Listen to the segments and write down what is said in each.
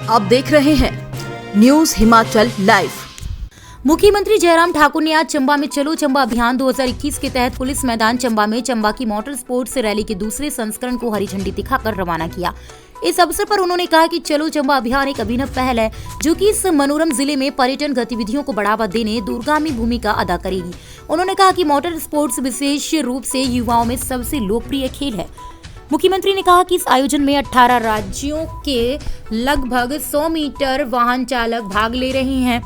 आप देख रहे हैं न्यूज हिमाचल लाइव। मुख्यमंत्री जयराम ठाकुर ने आज चंबा में चलो चंबा अभियान 2021 के तहत पुलिस मैदान चंबा में चंबा की मोटर स्पोर्ट्स रैली के दूसरे संस्करण को हरी झंडी दिखाकर रवाना किया। इस अवसर पर उन्होंने कहा कि चलो चंबा अभियान एक अभिनव पहल है जो कि इस मनोरम जिले में पर्यटन गतिविधियों को बढ़ावा देने दूरगामी भूमिका अदा करेगी। उन्होंने कहा कि मोटर स्पोर्ट्स विशेष रूप से युवाओं में सबसे लोकप्रिय खेल है। मुख्यमंत्री ने कहा कि इस आयोजन में 18 राज्यों के लगभग 100 मीटर वाहन चालक भाग ले रहे हैं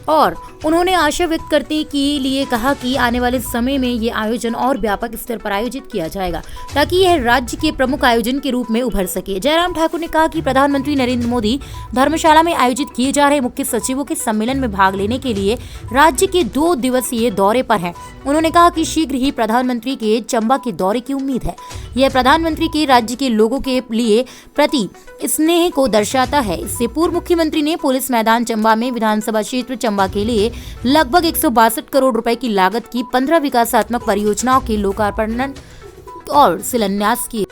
और उन्होंने आशा व्यक्त करने के लिए कहा कि आने वाले समय में ये आयोजन और व्यापक स्तर पर आयोजित किया जाएगा ताकि यह राज्य के प्रमुख आयोजन के रूप में उभर सके। जयराम ठाकुर ने कहा कि प्रधानमंत्री नरेंद्र मोदी धर्मशाला में आयोजित किए जा रहे मुख्य सचिवों के सम्मेलन में भाग लेने के लिए राज्य के 2 दिवसीय दौरे पर हैं। उन्होंने कहा कि शीघ्र ही प्रधानमंत्री के चंबा के दौरे की उम्मीद है। यह प्रधानमंत्री के राज्य के लोगों के लिए प्रति स्नेह को दर्शाता है। इससे पूर्व मुख्यमंत्री ने पुलिस मैदान चंबा में विधानसभा क्षेत्र चंबा के लिए लगभग 162 करोड़ रुपए की लागत की 15 विकासात्मक परियोजनाओं के लोकार्पण और शिलान्यास किए।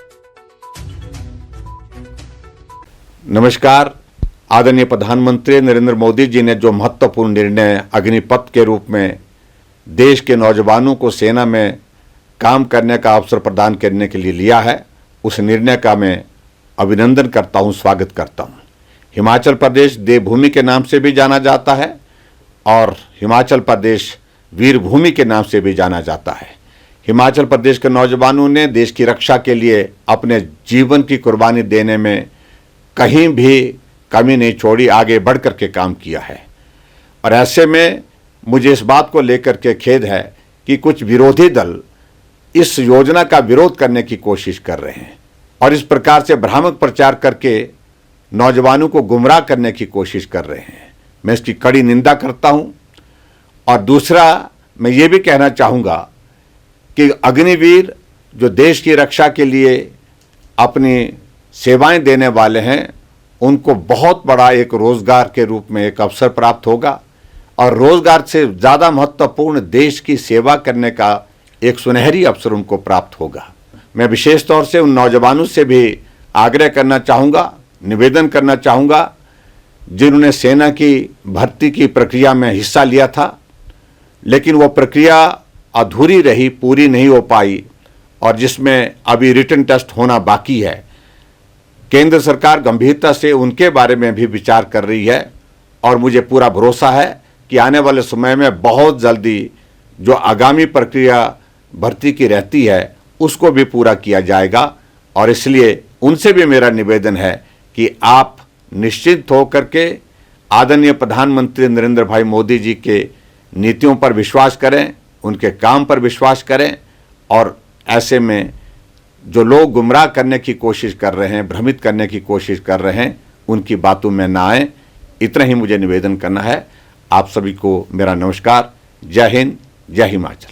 नमस्कार। आदरणीय प्रधानमंत्री नरेंद्र मोदी जी ने जो महत्वपूर्ण निर्णय अग्निपथ के रूप में देश के नौजवानों को सेना में काम करने का अवसर प्रदान करने के लिए लिया है, उस निर्णय का मैं अभिनंदन करता हूं, स्वागत करता हूं। हिमाचल प्रदेश देवभूमि के नाम से भी जाना जाता है और हिमाचल प्रदेश वीरभूमि के नाम से भी जाना जाता है। हिमाचल प्रदेश के नौजवानों ने देश की रक्षा के लिए अपने जीवन की कुर्बानी देने में कहीं भी कमी नहीं छोड़ी, आगे बढ़ कर के काम किया है। और ऐसे में मुझे इस बात को लेकर के खेद है कि कुछ विरोधी दल इस योजना का विरोध करने की कोशिश कर रहे हैं और इस प्रकार से भ्रामक प्रचार करके नौजवानों को गुमराह करने की कोशिश कर रहे हैं। मैं इसकी कड़ी निंदा करता हूं। और दूसरा, मैं ये भी कहना चाहूँगा कि अग्निवीर जो देश की रक्षा के लिए अपनी सेवाएं देने वाले हैं, उनको बहुत बड़ा एक रोजगार के रूप में एक अवसर प्राप्त होगा और रोजगार से ज़्यादा महत्वपूर्ण देश की सेवा करने का एक सुनहरी अवसर उनको प्राप्त होगा। मैं विशेष तौर से उन नौजवानों से भी आग्रह करना चाहूँगा, निवेदन करना चाहूँगा जिन्होंने सेना की भर्ती की प्रक्रिया में हिस्सा लिया था, लेकिन वो प्रक्रिया अधूरी रही, पूरी नहीं हो पाई और जिसमें अभी रिटन टेस्ट होना बाकी है। केंद्र सरकार गंभीरता से उनके बारे में भी विचार कर रही है और मुझे पूरा भरोसा है कि आने वाले समय में बहुत जल्दी जो आगामी प्रक्रिया भर्ती की रहती है उसको भी पूरा किया जाएगा। और इसलिए उनसे भी मेरा निवेदन है कि आप निश्चित होकर के आदरणीय प्रधानमंत्री नरेंद्र भाई मोदी जी के नीतियों पर विश्वास करें, उनके काम पर विश्वास करें और ऐसे में जो लोग गुमराह करने की कोशिश कर रहे हैं, भ्रमित करने की कोशिश कर रहे हैं, उनकी बातों में ना आए। इतना ही मुझे निवेदन करना है। आप सभी को मेरा नमस्कार। जय हिंद, जय हिमाचल।